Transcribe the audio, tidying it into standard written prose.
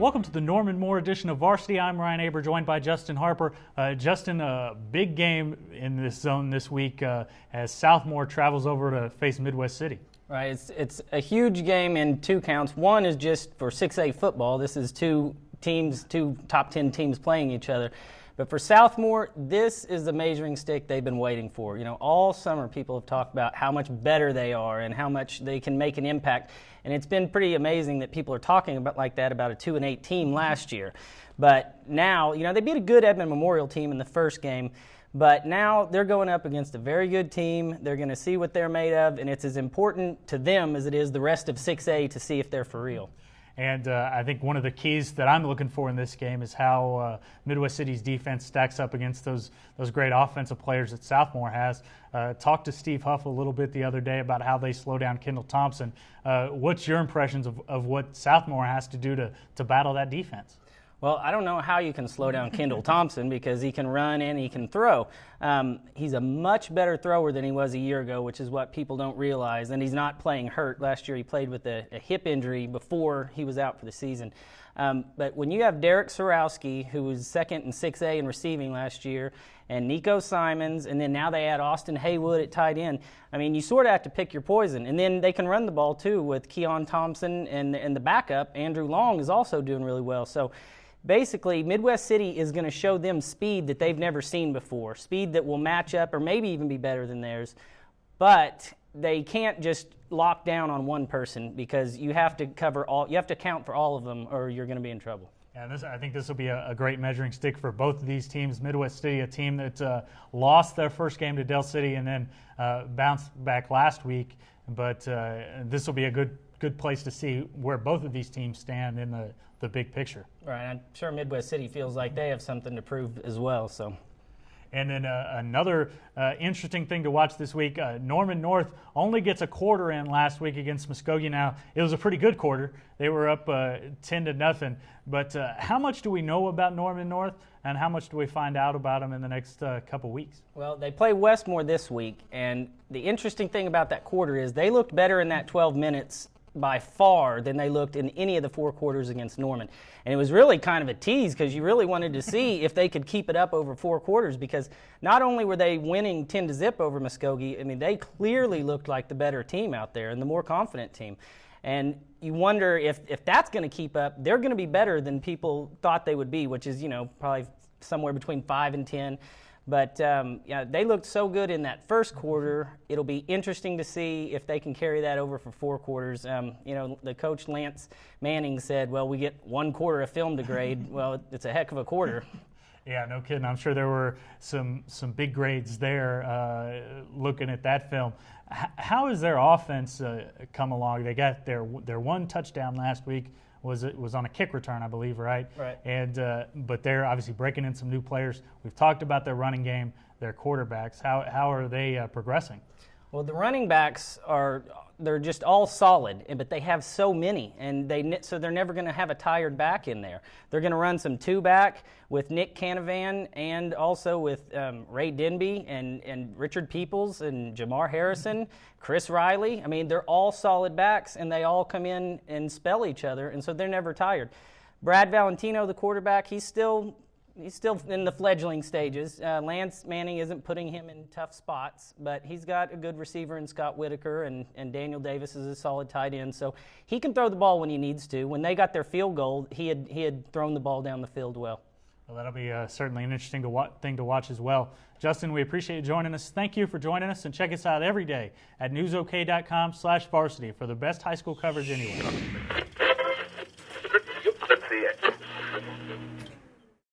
Welcome to the Norman Moore edition of Varsity. I'm Ryan Aber, joined by Justin Harper. Justin, a big game in this zone this week as Southmoore travels over to face Midwest City. Right, it's a huge game in two counts. One is just for 6A football. This is two top 10 teams playing each other. But for Southmoore, this is the measuring stick they've been waiting for. You know, all summer people have talked about how much better they are and how much they can make an impact. And it's been pretty amazing that people are talking about like that about a 2-8 team last year. But now, you know, they beat a good Edmond Memorial team in the first game. But now they're going up against a very good team. They're going to see what they're made of, and it's as important to them as it is the rest of 6A to see if they're for real. And I think one of the keys that I'm looking for in this game is how Midwest City's defense stacks up against those great offensive players that Southmoore has. Talked to Steve Huff a little bit the other day about how they slow down Kendall Thompson. What's your impressions of what Southmoore has to do to battle that defense? Well, I don't know how you can slow down Kendall Thompson because he can run and he can throw. He's a much better thrower than he was a year ago, which is what people don't realize. And he's not playing hurt. Last year he played with a hip injury before he was out for the season. But when you have Derek Sorowski, who was second in 6A in receiving last year, and Nico Simons, and then now they add Austin Haywood at tight end, I mean, you sort of have to pick your poison. And then they can run the ball, too, with Keon Thompson, and the backup, Andrew Long, is also doing really well. So basically, Midwest City is going to show them speed that they've never seen before, speed that will match up or maybe even be better than theirs. But they can't just lock down on one person because you have to account for all of them or you're going to be in trouble. Yeah, I think this will be a great measuring stick for both of these teams. Midwest City, a team that lost their first game to Del City and then bounced back last week. But this will be a good place to see where both of these teams stand in the big picture. Right. I'm sure Midwest City feels like they have something to prove as well. So. And then another interesting thing to watch this week, Norman North only gets a quarter in last week against Muskogee. Now, it was a pretty good quarter. They were up 10-0. But how much do we know about Norman North, and how much do we find out about them in the next couple weeks? Well, they play Westmoore this week, and the interesting thing about that quarter is they looked better in that 12 minutes by far than they looked in any of the four quarters against Norman. And it was really kind of a tease because you really wanted to see if they could keep it up over four quarters because not only were they winning 10-0 over Muskogee, I mean, they clearly looked like the better team out there and the more confident team. And you wonder if that's going to keep up, they're going to be better than people thought they would be, which is, you know, probably somewhere between 5 and 10. But yeah, they looked so good in that first quarter. It'll be interesting to see if they can carry that over for four quarters. You know, the coach Lance Manning said, well, we get 1 quarter of film to grade. Well, it's a heck of a quarter. Yeah, no kidding. I'm sure there were some big grades there looking at that film. How has their offense come along? They got their one touchdown last week. Was on a kick return, I believe, right? Right. And but they're obviously breaking in some new players. We've talked about their running game, their quarterbacks. How are they progressing? Well, the running backs they're just all solid, but they have so many, and so they're never going to have a tired back in there. They're going to run some two-back with Nick Canavan and also with Ray Denby and Richard Peoples and Jamar Harrison, Chris Riley. I mean, they're all solid backs, and they all come in and spell each other, and so they're never tired. Brad Valentino, the quarterback, he's still in the fledgling stages. Lance Manning isn't putting him in tough spots, but he's got a good receiver in Scott Whitaker, and Daniel Davis is a solid tight end, so he can throw the ball when he needs to. When they got their field goal, he had thrown the ball down the field well. Well, that'll be certainly an interesting thing to watch as well. Justin, we appreciate you joining us. Thank you for joining us, and check us out every day at newsok.com/varsity for the best high school coverage anywhere.